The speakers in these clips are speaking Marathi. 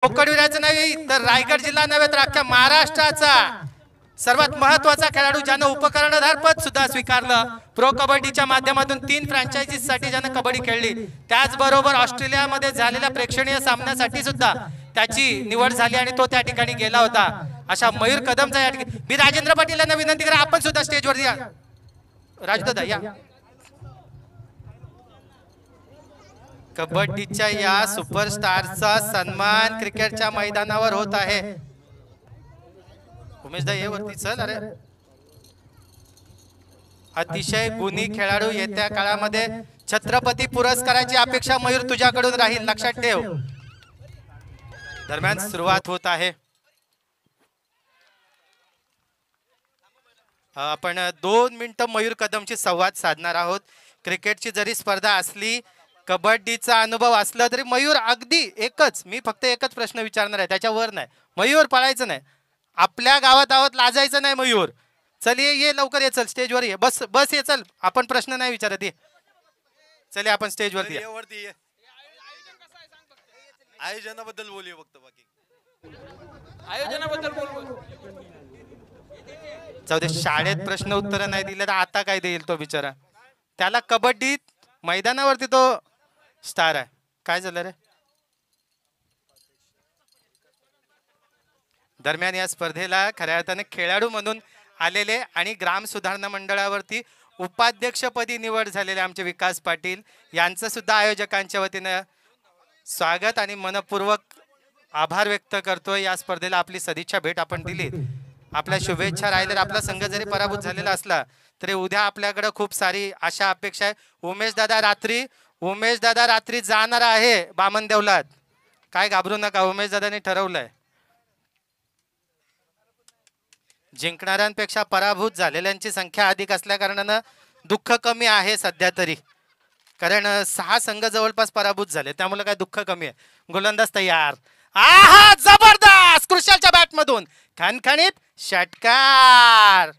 कोकणविराचं नाही तर रायगड जिल्हा नव्हे तर अख्ख्या महाराष्ट्राचा सर्वात महत्वाचा खेळाडू ज्यानं उपकर्णधार पद सुद्धा स्वीकारलं. प्रो कबड्डीच्या माध्यमातून 3 फ्रँचायझीज साठी ज्यानं कबड्डी खेळली, त्याचबरोबर ऑस्ट्रेलियामध्ये झालेल्या प्रेक्षणीय सामन्यासाठी सुद्धा त्याची निवड झाली आणि तो त्या ठिकाणी गेला होता. अशा मयूर कदमचा या ठिकाणी मी राजेंद्र पाटील यांना विनंती करा, आपण सुद्धा स्टेजवरती या. राजदादा या. कबड्डीच्या या सुपरस्टारचा सन्मान क्रिकेटच्या मैदानावर होत आहे. उमेशदा ये वरती चल. अरे अतिशय गुणी खेळाडू येत्या काळामध्ये छत्रपती पुरस्काराची अपेक्षा मयूर तुझ्याकडून राहील, लक्षात ठेव. दरम्यान सुरुवात होत आहे. आपण 2 मिनिटं मयूर कदमची संवाद साधणार आहोत. क्रिकेटची जरी स्पर्धा असली, कबड्डीचा अनुभव असला तरी मयूर अगदी मी फक्त एकच प्रश्न विचारणार आहे, त्याच्यावर नाही. मयूर पळायचं नाही, आपल्या गावात आहोत, लाजायचं नाही. मयूर चल ये लवकर ये, चल स्टेजवर ये. बस ये, चल. आपण प्रश्न नाही विचारत, ये चल, आपण स्टेजवरती ये. आयोजनाबद्दल बोलूया फक्त, बाकी आयोजनाबद्दल बोल. जाऊ दे, शाळेत प्रश्न उत्तर नाही दिले तर आता काय देईल तो बिचारा. त्याला कबड्डीत मैदानावरती तो स्टार आहे. काय झालं रे? दरम्यान या स्पर्धेला खऱ्या अर्थाने खेळाडू म्हणून आलेले आणि ग्राम सुधारणा मंडळावरती उपाध्यक्षपदी निवड झालेले आमचे विकास पाटील यांचं सुद्धा आयोजकांच्या वतीने स्वागत आणि मनपूर्वक आभार व्यक्त करतोय. या स्पर्धेला आपली सदिच्छा भेट आपण दिली, आपल्या शुभेच्छा राहिल्या. आपला संघ जरी पराभूत झालेला असला तरी उद्या आपल्याकडे खूप सारी आशा अपेक्षा आहे. उमेश दादा रात्री जाणार आहे बामनदेवलात. काय घाबरू नका, उमेश दादाने ठरवलंय. जिंकणाऱ्यांपेक्षा पराभूत झालेल्यांची संख्या अधिक असल्या कारणानं दुःख कमी आहे सध्या तरी, कारण 6 संघ जवळपास पराभूत झाले, त्यामुळे काय दुःख कमी आहे. गोलंदाज तयार. आहा, जबरदस्त कृषालच्या बॅट मधून खणखणीत षटकार.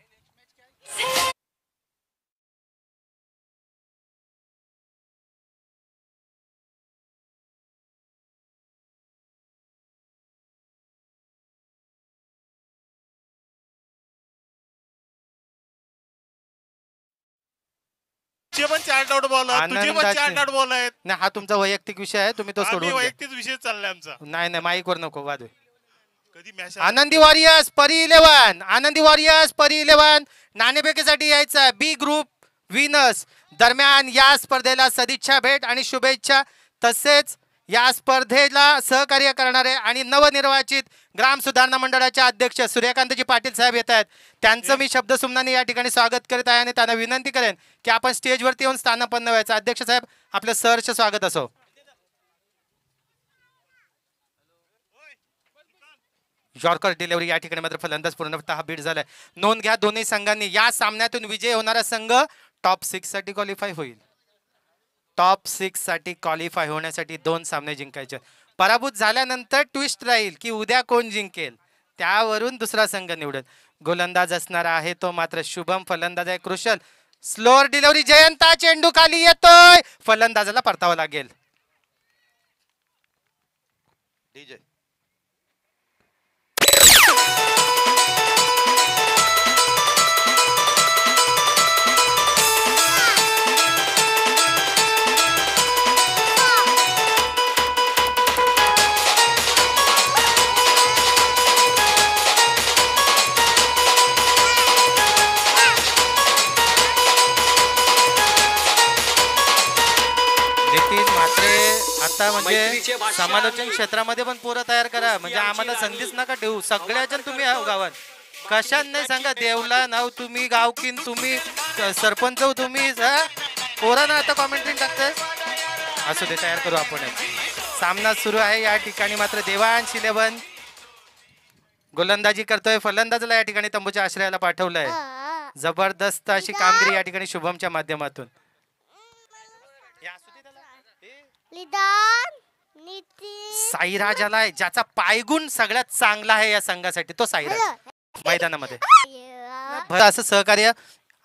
पण 4 डॉट बॉल आहेत, तुझे पण 4 डॉट बॉल आहेत. नाही, हा तुमचा वैयक्तिक विषय आहे, तुम्ही तो सोडून वैयक्तिक विषय चाललाय आमचा. नाही माईक वर नको वाद. कधी मॅच आनंदी वॉरियर्स परी 11 नाणेफेकीसाठी यायचा बी ग्रुप विनर्स. दरम्यान या स्पर्धेला सदिच्छा भेट आणि शुभेच्छा, तसेच या स्पर्धेला सहकार्य करणारे आणि नवनिर्वाचित ग्राम सुधारणा मंडळाचे अध्यक्ष सूर्यकांतजी पाटील साहेब येत आहेत. त्यांचं मी शब्दसुमनाने या ठिकाणी स्वागत करत आहे आणि त्यांना विनंती करेन की आपण स्टेजवरती येऊन स्थानापन्न व्हायचं. अध्यक्ष साहेब, आपलं सहर्ष स्वागत असो. यॉर्कर डिलिव्हरी या ठिकाणी मात्र फलंदाज पूर्णतः बीट झालाय. नोंद घ्या, दोन्ही संघांनी या सामन्यातून विजय होणारा संघ टॉप 6 साठी क्वालिफाय होईल. टॉप 6 साठी क्वालिफाय होण्यासाठी 2 सामने जिंकायचे. पराभूत झाल्यानंतर ट्विस्ट राहील की उद्या कोण जिंकेल, त्यावरून दुसरा संघ निवडेल. गोलंदाज असणार आहे तो मात्र शुभम, फलंदाज आहे कृषल. स्लोअर डिलिव्हरी, जयंता चेंडू खाली येतोय, फलंदाजाला परतावं लागेल. डीजे आता म्हणजे समालोचन क्षेत्रामध्ये पण पोरं तयार करा, म्हणजे आम्हाला संधीच नका ठेवू. सगळ्याच्या तुम्ही गावात कशात नाही सांगा, देवला नाव तुम्ही, गावकीन तुम्ही, सरपंच तुम्ही, पोरांना आता कॉमेंट्री टाकताय. असू दे, तयार करू आपण. सामना सुरू आहे. या ठिकाणी मात्र देवांश 11 गोलंदाजी करतोय. फलंदाजाला या ठिकाणी तंबूच्या आश्रयाला पाठवलंय. जबरदस्त अशी कामगिरी या ठिकाणी शुभमच्या माध्यमातून. साईराज आलाय, ज्याचा पायगुण सगळ्यात चांगला आहे या संघासाठी, तो साईराज मैदानामध्ये. असं सहकार्य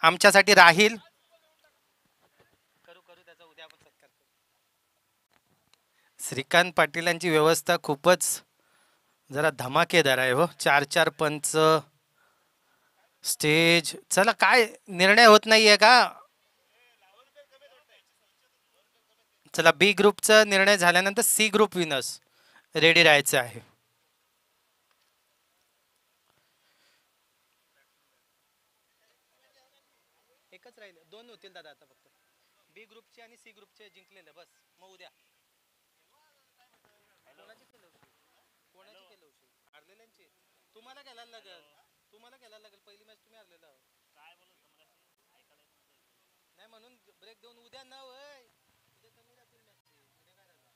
आमच्यासाठी राहील. श्रीकांत पाटीलांची व्यवस्था खूपच जरा धमाकेदार आहे हो. 4-4 पंच स्टेज. चला, काय निर्णय होत नाहीये का? चला, बी ग्रुपचा निर्णय झाल्यानंतर सी ग्रुप विनर्स रेडी राहायचं आहे. एकच राहिले, 2 होतील दादा आता फक्त. बी ग्रुपचे आणि सी ग्रुपचे जिंकलेले बस. मग उद्या कोणाची केलं उशीर? कोणाची केलं उशीर? हारलेल्यांची. तुम्हाला घ्यायला लागेल, तुम्हाला घ्यायला लागेल. पहिली मॅच तुम्ही हारलेला आहोत. नाही म्हणून ब्रेक देऊन उद्या ना होय. उद्या कमी राहतील मॅच. उद्या काय राहणार?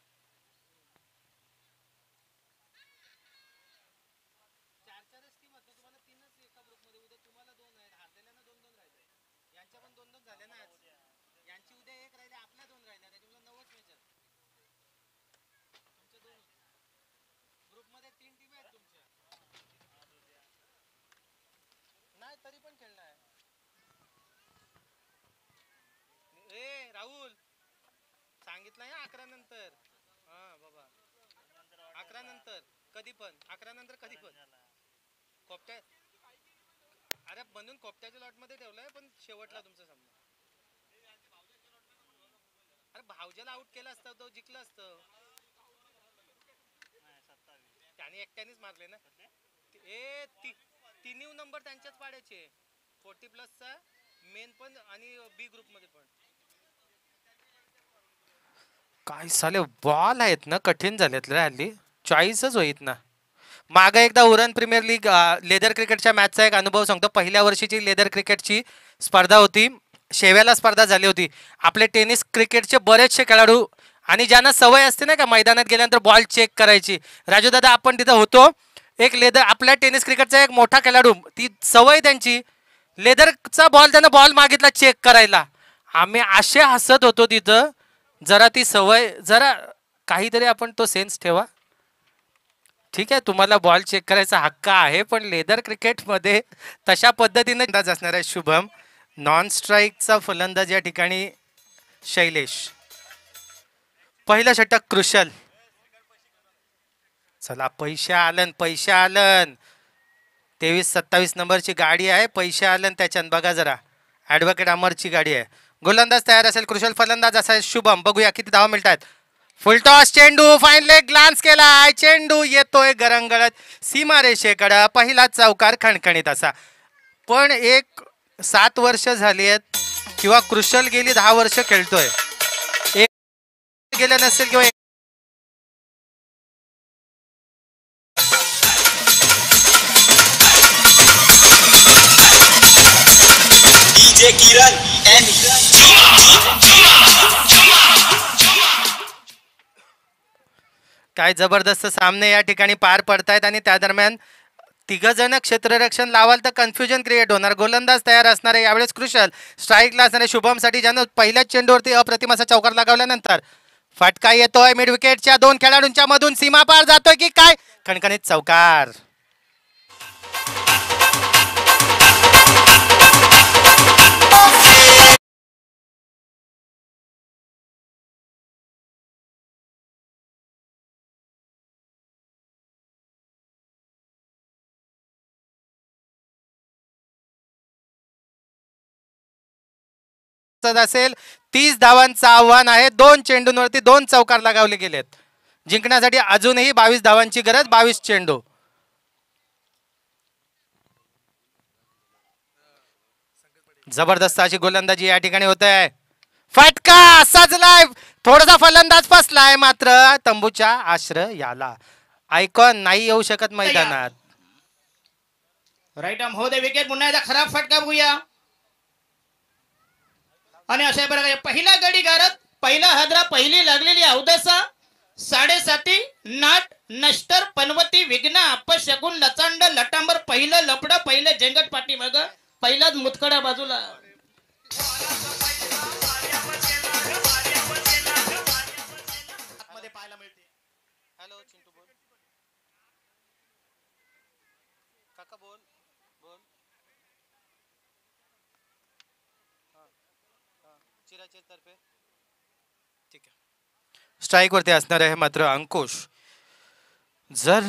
4-4च टीम आहेत. तुम्हाला 3च एका ग्रुपमध्ये. उद्या तुम्हाला 2 आहेत. हारलेल्यांना 2-2 राहिले. यांच्या पण 2-2 झाले ना आज. यांची उद्या 1 राहिले, आपल्या 2 राहिल्या. त्याच्यामुळे 9च मॅच आहेत. तुमच्या 2 ग्रुपमध्ये 3 टीम आहेत तुमच्या. नाही तरी पण खेळणार आहे. ए राहुल, सांगितलं ना 11 नंतर. हा बाबा, 11 नंतर कधी पण. 11 नंतर कधी पण. कोपट्या, अरे म्हणून कोपट्याच्या लॉट मध्ये ठेवलंय, पण शेवटला तुमचा सामना. अरे भावजेला आउट केला असता तो जिंकला असतं. त्याने एकट्यानेच मारले ना. ए तिन्ही नंबर त्यांच्याच पाड्याचे. 40+ मेन पण आणि बी ग्रुप मध्ये पण. काय साले बॉल आहेत ना, कठीण झालेत रे हल्ली. चॉईसच होईत ना. मागे एकदा उरण प्रीमियर लीग लेदर क्रिकेटच्या मॅचचा एक अनुभव सांगतो. पहिल्या वर्षीची लेदर क्रिकेटची स्पर्धा होती. शेव्याला स्पर्धा झाली होती. आपले टेनिस क्रिकेटचे बरेचसे खेळाडू आणि ज्यांना सवय असते ना का मैदानात गेल्यानंतर बॉल चेक करायची. राजू दादा आपण तिथं होतो. एक लेदर आपल्या टेनिस क्रिकेटचा एक मोठा खेळाडू, ती सवय त्यांची, लेदरचा बॉल त्यानं बॉल मागितला चेक करायला. आम्ही असे हसत होतो तिथं. जरा ती सवय, जरा काहीतरी आपण तो सेन्स ठेवा. ठीक आहे, तुम्हाला बॉल चेक करायचा हक्क आहे, पण लेदर क्रिकेटमध्ये तशा पद्धतीने अंदाज असणार आहे. शुभम नॉन स्ट्राईकचा फलंदाज या ठिकाणी शैलेश. पहिलं षटक कृशल. चला, पैसे आलन, पैसे आलन. 23-27 नंबरची गाडी आहे. पैसे आलन त्याच्यात बघा जरा. ॲडव्होकेट अमरची गाडी आहे. गोलंदाज तयार असेल, कृशल फलंदाज असेल शुभम. बघूया किती धावा मिळतात. फुलटॉस चेंडू, फाईन लेग ग्लान्स केलाय. चेंडू येतोय गरंगळत सीमारेषेकडं. पहिला चौकार खणखणीत असा. पण एक 7 वर्ष झाली आहेत किंवा कृशल गेली 10 वर्ष खेळतोय. एक गेलं नसेल किंवा DJ Kiran and काय जबरदस्त सामने या ठिकाणी पार पडतायत आणि त्या दरम्यान तिघजण क्षेत्ररक्षण लावाल तर कन्फ्युजन क्रिएट होणार. गोलंदाज तयार असणार आहे यावेळेस कृशल. स्ट्राईकला असणारे शुभमसाठी, ज्यानं पहिल्याच चेंडूवरती अप्रतिम असा चौकार लगावल्यानंतर फटका येतोय मिड विकेटच्या 2 खेळाडूंच्या मधून. सीमा पार जातोय की काय? खणखणीत चौकार. असेल 30 धावांचं आव्हान आहे. 2 चेंडूंवरती 2 चौकार लगावले गेलेत. जिंकण्यासाठी अजूनही 22 धावांची गरज. 22 चेंडू. जबरदस्त अशी गोलंदाजी या ठिकाणी होत आहे. फटका सजलाय. थोडासा फलंदाज फसलाय, मात्र तंबूच्या आश्रयाला आयकॉन नाही येऊ शकत मैदानात. राईट आर्म हो दे विकेट. पुन्हा एकदा खराब फटका बघूया. आणि अशा प्रकारे पहिला गडी गारत, पहिला हादरा, पहिली लागलेली अवदसा. 7.5 नाट नष्टर पनवती विघ्न अपशगुन लचांड लटांबर. पहिलं लपड, पहिलं जेंगट पाठी मग, पहिलाच मुतखडा बाजूला. पाहायला मिळते. हॅलो चिंटू बोल. काका बोल बोल. चिराचे तर्फे ठीक आहे. स्ट्राईक वरती असणार आहे मात्र अंकुश. जर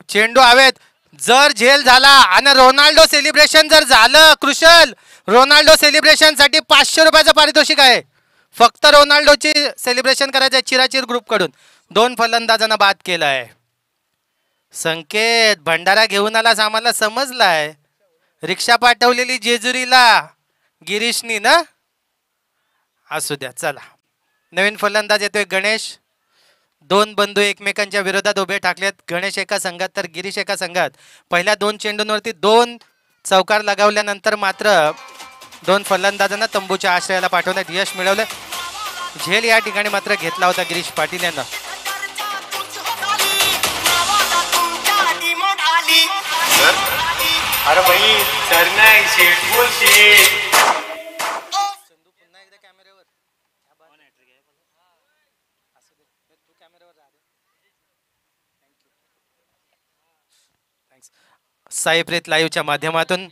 चेंडू हवेत, जर झेल झाला आणि रोनाल्डो सेलिब्रेशन जर झालं कृशल, रोनाल्डो सेलिब्रेशन साठी 500 रुपयाचं पारितोषिक आहे. फक्त रोनाल्डोची सेलिब्रेशन करायचं आहे चिराचिर ग्रुप कडून. 2 फलंदाजांना बाद केलाय. संकेत भंडारा घेऊन आलास आम्हाला समजलाय. रिक्षा पाठवलेली जेजुरीला गिरीशनी ना. असू द्या चला. नवीन फलंदाज येतोय गणेश. 2 बंधू एकमेकांच्या विरोधात उभे ठाकलेत. गणेश एका संघात तर गिरीश एका संघात. पहिल्या 2 चेंडूंवरती 2 चौकार लगावल्यानंतर मात्र 2 फलंदाजांना तंबूच्या आश्रयाला पाठवण्यात यश मिळवलं. झेल या ठिकाणी मात्र घेतला होता गिरीश पाटील यांना. अरे भाई सर नाही शेट बोल शेट. साईप्रीत लाईव्हच्या माध्यमातून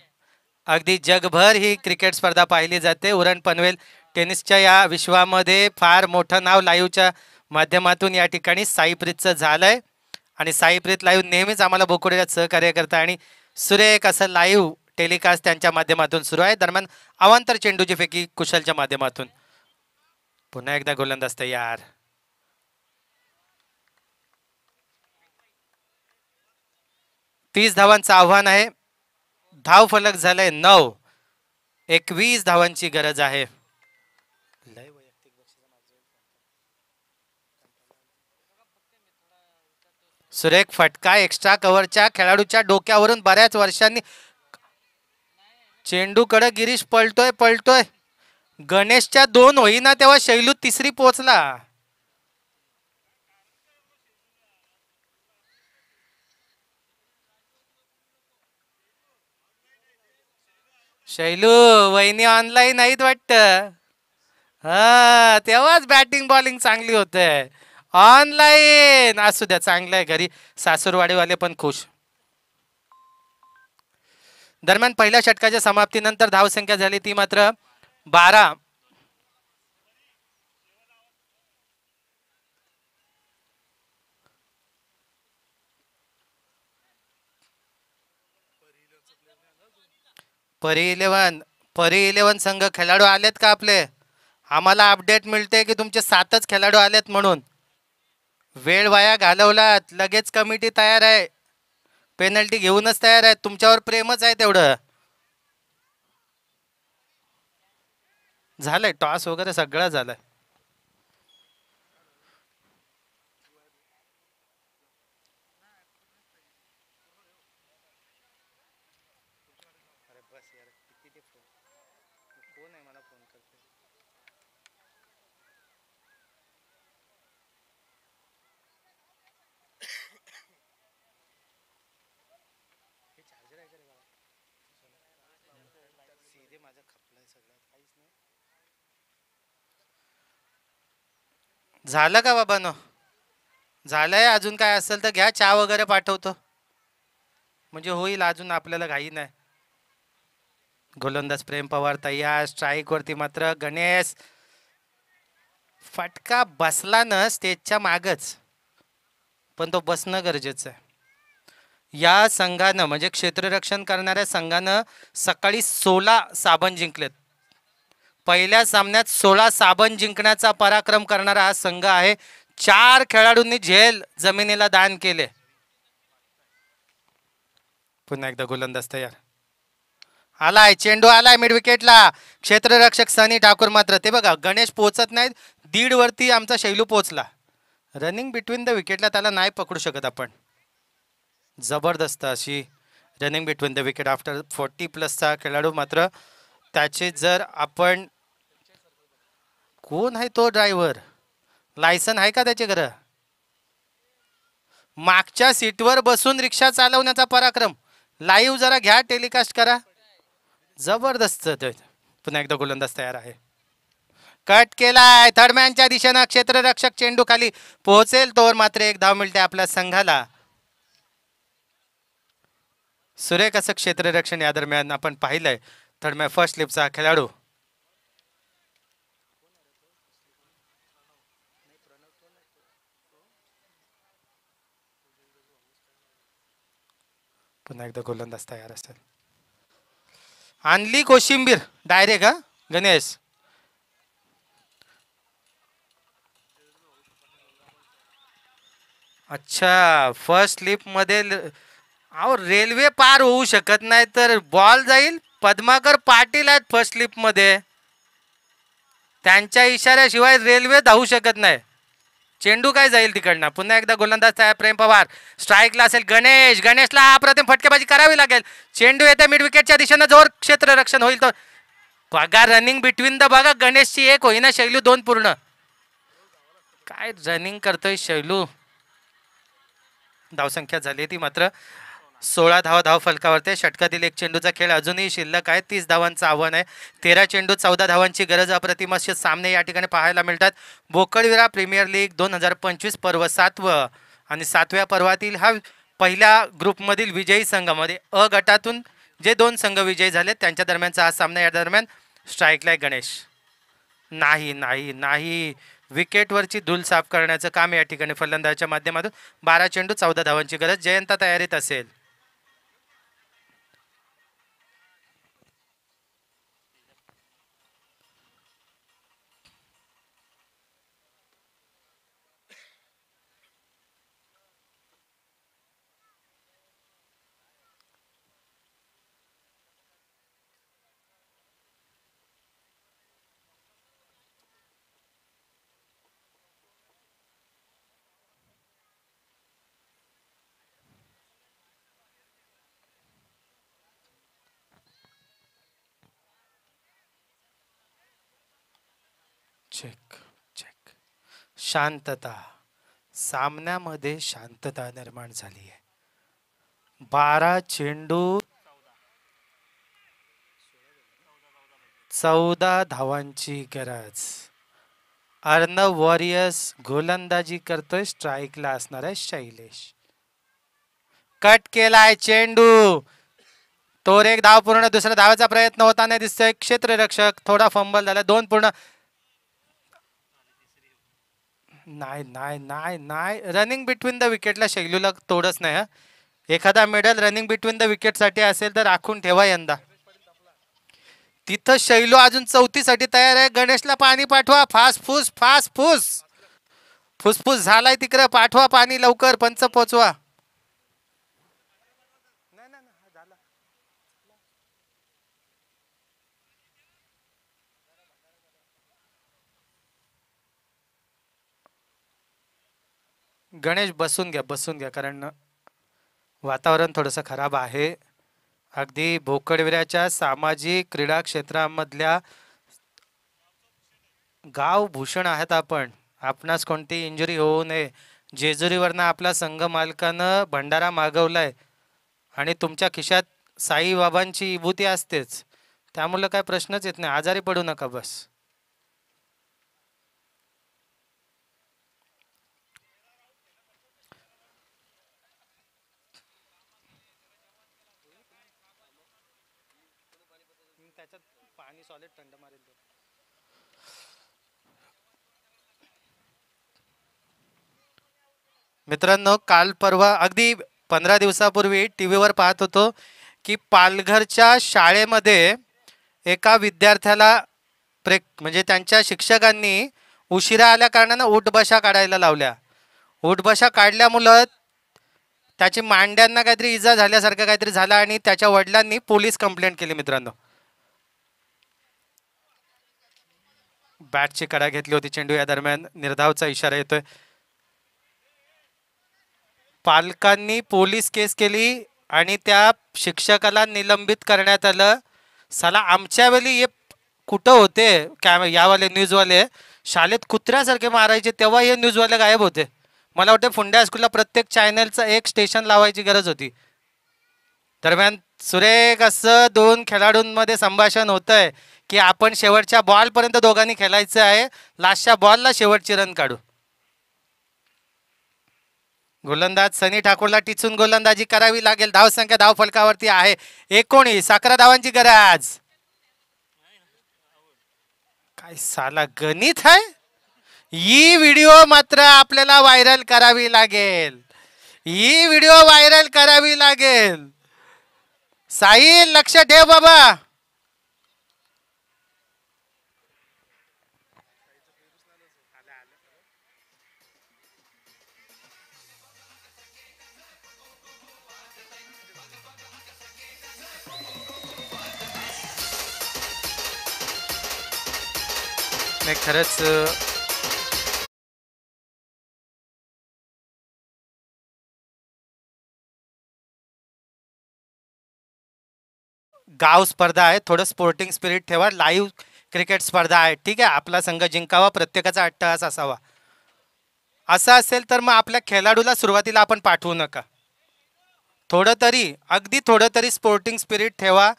अगदी जगभर ही क्रिकेट स्पर्धा पाहिली जाते. उरण पनवेल टेनिसच्या या विश्वामध्ये फार मोठं नाव लाईव्हच्या माध्यमातून या ठिकाणी साईप्रीतचं झालंय. आणि साईप्रीत लाईव्ह नेहमीच आम्हाला बोकोड्यात सहकार्य करतं आणि सुरेख असं लाईव्ह टेलिकास्ट त्यांच्या माध्यमातून सुरू आहे. दरम्यान अवांतर चेंडूची फेकी कुशलच्या माध्यमातून. पुन्हा एकदा गोलंदाज तयार. तीस धावांचं आव्हान आहे. धाव फलक झालंय 9. 21 धावांची गरज आहे. सुरेख फटका एक्स्ट्रा कव्हरच्या खेळाडूच्या डोक्यावरून बऱ्याच वर्षांनी. चेंडूकडे गिरीश पळतोय. गणेशच्या 2 होईना तेव्हा शैलू तिसरी पोहोचला. शैलू वहिनी ऑनलाईन आहेत वाटतं. हा तेव्हाच बॅटिंग बॉलिंग चांगली होते. ऑनलाईन असू द्या चांगलं आहे. घरी सासूरवाडीवाले पण खुश. दरम्यान पहिल्या षटकाच्या समाप्तीनंतर धावसंख्या झाली ती मात्र 12. परी 11 संघ खेळाडू आलेत का आपले? आम्हाला अपडेट मिळते की तुमचे 7च खेळाडू आलेत म्हणून. वेळ वाया घालवलात. लगेच कमिटी तयार आहे. पेनल्टी घेऊनच तयार आहे. तुमच्यावर प्रेमच आहे तेवढं. झालंय टॉस वगैरे सगळं झालंय. झालं का बाबांनो? झालंय. अजून काय असेल तर घ्या. चहा वगैरे पाठवतो म्हणजे होईल. अजून आपल्याला घाई नाही. गोलंदाज प्रेम पवार तयार. स्ट्राईक वरती मात्र गणेश. फटका बसला ना स्टेजच्या मागच, पण तो बसणं गरजेचं आहे. या संघानं म्हणजे क्षेत्ररक्षण करणाऱ्या संघानं सकाळी 16 साबण जिंकलेत. पहिल्या सामन्यात 16 साबण जिंकण्याचा पराक्रम करणारा हा संघ आहे. 4 खेळाडूंनी झेल जमिनीला दान केले. पुन्हा एकदा गोलंदाज तयार. आलाय चेंडू आलाय मिड विकेटला. क्षेत्ररक्षक सनी ठाकूर मात्र ते बघा गणेश पोहोचत नाहीत. 1.5 वरती आमचा शैलू पोहोचला. रनिंग बिटवीन द विकेटला त्याला नाही पकडू शकत आपण. जबरदस्त अशी running between the wicket after 40+ खेळाडू मात्र त्याचे जर आपण. कोण आहे तो ड्रायव्हर? लायसन आहे का त्याचे? घरं मागच्या सीटवर बसून रिक्षा चालवण्याचा पराक्रम. लाईव्ह जरा घ्या टेलिकास्ट करा. जबरदस्त. पुन्हा एकदा गोलंदाज तयार आहे. कट केलाय. थर्डमॅनच्या दिशेनं क्षेत्ररक्षक चेंडू खाली पोहोचेल तोवर मात्र 1 धाव मिळते आपल्या संघाला. सुरेख असं क्षेत्ररक्षण या दरम्यान आपण पाहिलंय. थर्डमॅन फर्स्ट स्लिपचा खेळाडू पुन्हा एकदा गोलंदाज तयार असेल. आणली कोशिंबीर डायरेक्ट हा गणेश. अच्छा फर्स्ट स्लिप मध्ये अहो रेल्वे पार होऊ शकत नाही तर बॉल जाईल. पद्माकर पाटील आहेत फर्स्ट स्लिप मध्ये, त्यांच्या इशाऱ्याशिवाय रेल्वे धावू शकत नाही. चेंडू काय जाईल तिकडनं. पुन्हा एकदा गोलंदाज तयार प्रेम पवार. स्ट्राईकला असेल गणेश. गणेशला अप्रतिम फटकेबाजी करावी लागेल. चेंडू येते मिड विकेटच्या दिशेनं, जोर क्षेत्ररक्षण होईल तर बघा रनिंग बिटवीन द बघा गणेशची एक होईना शैलू 2 पूर्ण. काय रनिंग करतोय शैलू. धावसंख्या झाली ती मात्र 16 धाव फलकावरती. षटकातील एक चेंडूचा खेळ अजूनही शिल्लक आहे. 30 धावांचं आव्हान आहे. 13 चेंडू 14 धावांची गरज. अप्रतिम असे सामने या ठिकाणी पाहायला मिळतात. बोकडविरा प्रीमियर लीग 2025 पर्व 7वं आणि 7व्या पर्वातील हा पहिल्या ग्रुपमधील विजयी संघामध्ये अ गटातून जे 2 संघ विजयी झाले त्यांच्या दरम्यानचा हा सामना. या दरम्यान स्ट्राईकला गणेश. नाही नाही नाही विकेटवरची धूल साफ करण्याचं काम या ठिकाणी फलंदाजाच्या माध्यमातून. 12 चेंडू 14 धावांची गरज. जयंता तयारीत असेल. Check check. शांतता. सामन्यामध्ये शांतता निर्माण झाली आहे. 12 चेंडू 14 धावांची गरज. अर्णव वॉरियर्स गोलंदाजी करतोय. स्ट्राईकला असणार आहे शैलेश. कट केलाय चेंडू. तोर एक धाव पूर्ण. दुसऱ्या धावाचा प्रयत्न होताना दिसतोय. क्षेत्ररक्षक थोडा फंबल झाला. 2 पूर्ण. नाही नाही नाही नाही रनिंग बिटवीन द विकेटला शैलूला तोडच नाही. हा एखादा medal running between the wicket साठी असेल तर राखून ठेवा यंदा. तिथं शैलू अजून 4थीसाठी तयार आहे. गणेशला पाणी पाठवा. फासफूस फासफूस फुसफुस झालाय तिकडं. पाठवा पाणी लवकर. पंच पोचवा. गणेश बसून घ्या कारण वातावरण थोडंसं खराब आहे. अगदी बोकडविऱ्याच्या सामाजिक क्रीडा क्षेत्रामधल्या गाव भूषण आहेत आपण. आपणास कोणती इंजुरी होऊ नये. जेजुरीवरनं आपला संघ मालकानं भंडारा मागवलाय आणि तुमच्या खिशात साईबाबांची विभूती असतेच. त्यामुळे काय प्रश्नच येत नाही. आजारी पडू नका बस. पाणी सॉलिड थंड मारेल. मित्रांनो काल परवा अगदी 15 दिवसापूर्वी टीव्हीवर पाहत होतो की पालघरच्या शाळेमध्ये एका विद्यार्थ्याला म्हणजे त्यांच्या शिक्षकांनी उशिरा आल्या कारणानं उठबशा काढायला लावल्या. उठबशा काढल्यामुळं त्याची मांड्यांना काहीतरी इजा झाल्यासारखं काहीतरी झालं आणि त्याच्या वडिलांनी पोलीस कंप्लेंट केली. मित्रांनो बॅटची कडा घेतली होती. चेंडू या दरम्यान निर्धावचा इशारा येतोय. पालकांनी पोलीस केस केली आणि त्या शिक्षकाला निलंबित करण्यात आलं. साला आमच्या वेळी हे कुठं होते यावाले न्यूजवाले. शाळेत कुत्र्यासारखे मारायचे तेव्हा हे न्यूजवाले गायब होते. मला वाटतं फुंड्या स्कूलला प्रत्येक चॅनलचं एक स्टेशन लावायची गरज होती. दरम्यान सुरेख असं 2 खेळाडूंमध्ये संभाषण होतंय की आपण शेवटच्या बॉल पर्यंत दोघांनी खेळायचं आहे. लास्टच्या बॉलला शेवटची रन काढू. गोलंदाज सनी ठाकूरला टिचून गोलंदाजी करावी लागेल. धावसंख्या धाव फलकावरती आहे 19. 11 धावांची गरज. काय साला गणित आहे. ही व्हिडिओ मात्र आपल्याला व्हायरल करावी लागेल. ही व्हिडिओ व्हायरल करावी लागेल. साहिल लक्ष ठेव बाबा. नाही खरंच गाव स्पर्धा आहे, थोडं स्पोर्टिंग स्पिरिट ठेवा. लाईव्ह क्रिकेट स्पर्धा आहे, ठीक आहे. आपला संघ जिंकावा, प्रत्येकाचा अट्टहास असावा. असं असेल तर मग आपल्या खेळाडूला सुरुवातीला आपण पाठवू नका. थोडं तरी, अगदी थोडं तरी स्पोर्टिंग स्पिरिट ठेवा.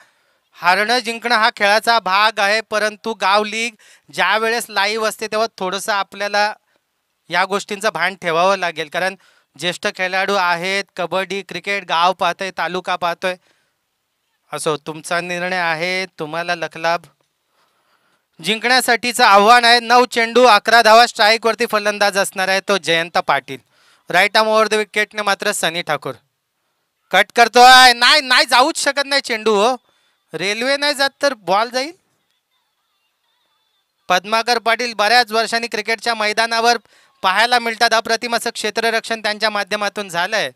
हारणं जिंकणं हा खेळाचा भाग आहे, परंतु गाव लीग ज्या वेळेस लाईव्ह असते तेव्हा थोडंसं आपल्याला या गोष्टींचं भान ठेवावं लागेल. कारण ज्येष्ठ खेळाडू आहेत, कबड्डी क्रिकेट गाव पाहतोय, तालुका पाहतोय. असो, तुमचा निर्णय आहे, तुम्हाला लखलाभ. जिंकण्यासाठीचं आव्हान आहे. 9 चेंडू 11 धावा. स्ट्राईक वरती फलंदाज असणार आहे तो Jayant Patil. Right arm over the विकेटने मात्र सनी ठाकूर. कट करतोय, नाही नाही जाऊच शकत नाही चेंडू. हो, रेल्वे नाही जात तर बॉल जाईल. पद्माकर पाटील बऱ्याच वर्षांनी क्रिकेटच्या मैदानावर पाहायला मिळतात. अप्रतिम असं क्षेत्ररक्षण त्यांच्या माध्यमातून झालंय.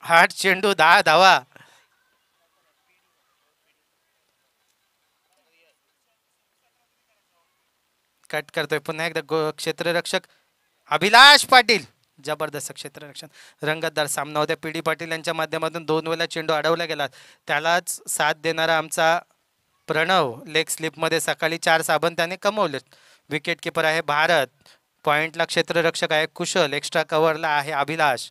8 चेंडू 10 धावा. कट करतोय पुन्हा एकदा क्षेत्ररक्षक अभिलाष पाटील. जबरदस्त क्षेत्ररक्षण. रंगतदार सामना होता. पी डी पाटील यांच्या माध्यमातून 2 वेळा चेंडू अडवला गेला. त्यालाच साथ देणारा आमचा प्रणव लेग स्लिपमध्ये सकाळी 4 साबण त्याने कमवले. विकेट किपर आहे भारत. पॉइंटला क्षेत्ररक्षक आहे कुशल. एक्स्ट्रा कव्हरला आहे अभिलाष.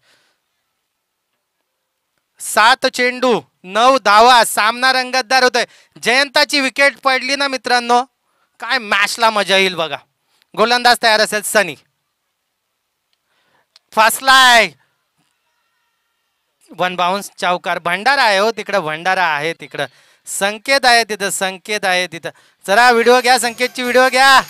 7 चेंडू 9 धावा. सामना रंगतदार होतोय. जयंताची विकेट पडली ना मित्रांनो, काय मॅचला मजा येईल बघा. गोलंदाज तयार असेल सनी. फासलाय. 1 बाउन्स चौकार. भंडारा आहे हो तिकडं, भंडारा आहे तिकडं. संकेत आहे तिथं, संकेत आहे तिथं. जरा व्हिडिओ घ्या, संकेतची व्हिडिओ घ्या.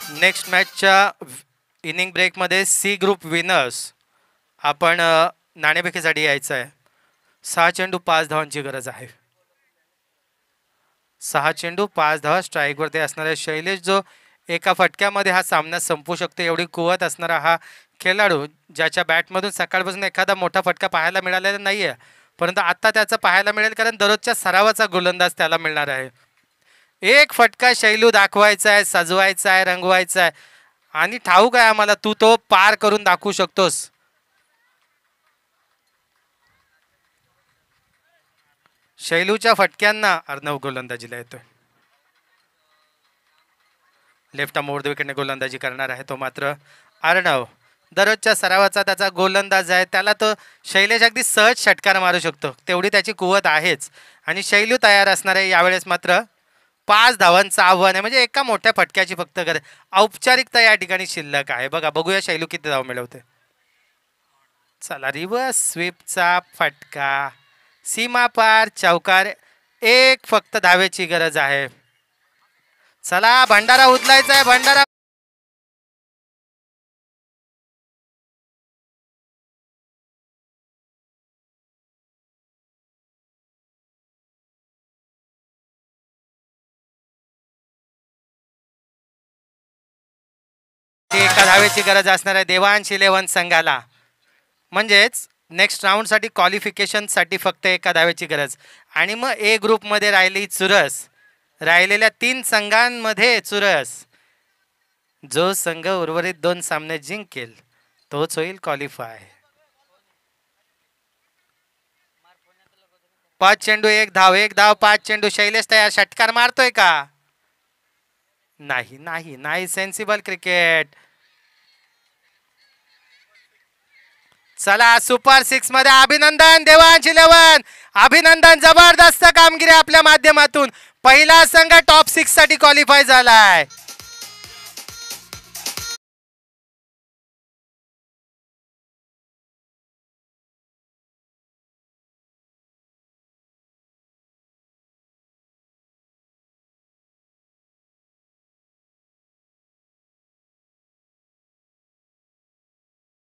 नेक्स्ट मॅचच्या इनिंग ब्रेकमध्ये सी ग्रुप विनर्स आपण नाणेफेकीसाठी यायचं आहे. 6 चेंडू 5 धावांची गरज आहे. 6 चेंडू 5 धावा. स्ट्राईकवरती असणारे शैलेश जो एका फटक्यामध्ये हा सामना संपू शकतो एवढी कुवत असणारा हा खेळाडू, ज्याच्या बॅटमधून सकाळपासून एखादा मोठा फटका पाहायला मिळालेला नाही आहे, परंतु आता त्याचा पाहायला मिळेल कारण दररोजच्या सरावाचा गोलंदाज त्याला मिळणार आहे. एक फटका शैलू दाखवायचा आहे, सजवायचा आहे, रंगवायचा आहे आणि ठाऊक आहे आम्हाला तू तो पार करून दाखवू शकतोस. शैलूच्या फटक्यांना अर्णव गोलंदाजीला येतोय. लेफ्ट आर्म ओव्हर द विकेटने गोलंदाजी करणार आहे तो मात्र अर्णव. दररोजच्या सरावाचा त्याचा गोलंदाज आहे, त्याला तो शैलेश अगदी सहज षटकार मारू शकतो तेवढी त्याची कुवत आहेच. आणि शैलू तयार असणार आहे यावेळेस मात्र 5 धावांचं आव्हान आहे, म्हणजे एका मोठ्या फटक्याची फक्त गरज. औपचारिकता या ठिकाणी शिल्लक आहे. बघा बघूया शैलू किती धाव मिळवते. चला रिव्हर्स स्वीपचा फटका, सीमा पार चौकार. एक फक्त धावेची गरज आहे. चला भंडारा उचलायचा आहे. भंडारा एका धावेची गरज असणार आहे देवांश 11 संघाला. म्हणजेच नेक्स्ट राऊंडसाठी क्वालिफिकेशनसाठी फक्त एका धावेची गरज. आणि मग ए ग्रुपमध्ये राहिली चुरस. राहिलेल्या 3 संघांमध्ये चुरस. जो संघ उर्वरित 2 सामने जिंकेल तोच होईल क्वालिफाय. 5 चेंडू 1 धाव. 1 धाव 5 चेंडू. शैलेश तयार. षटकार मारतोय का? नाही नाही नाही. Sensible cricket. चला सुपर 6 मध्ये अभिनंदन देवांश 11. अभिनंदन. जबरदस्त कामगिरी आपल्या माध्यमातून. पहिला संघ टॉप 6 साठी क्वालिफाय झालाय.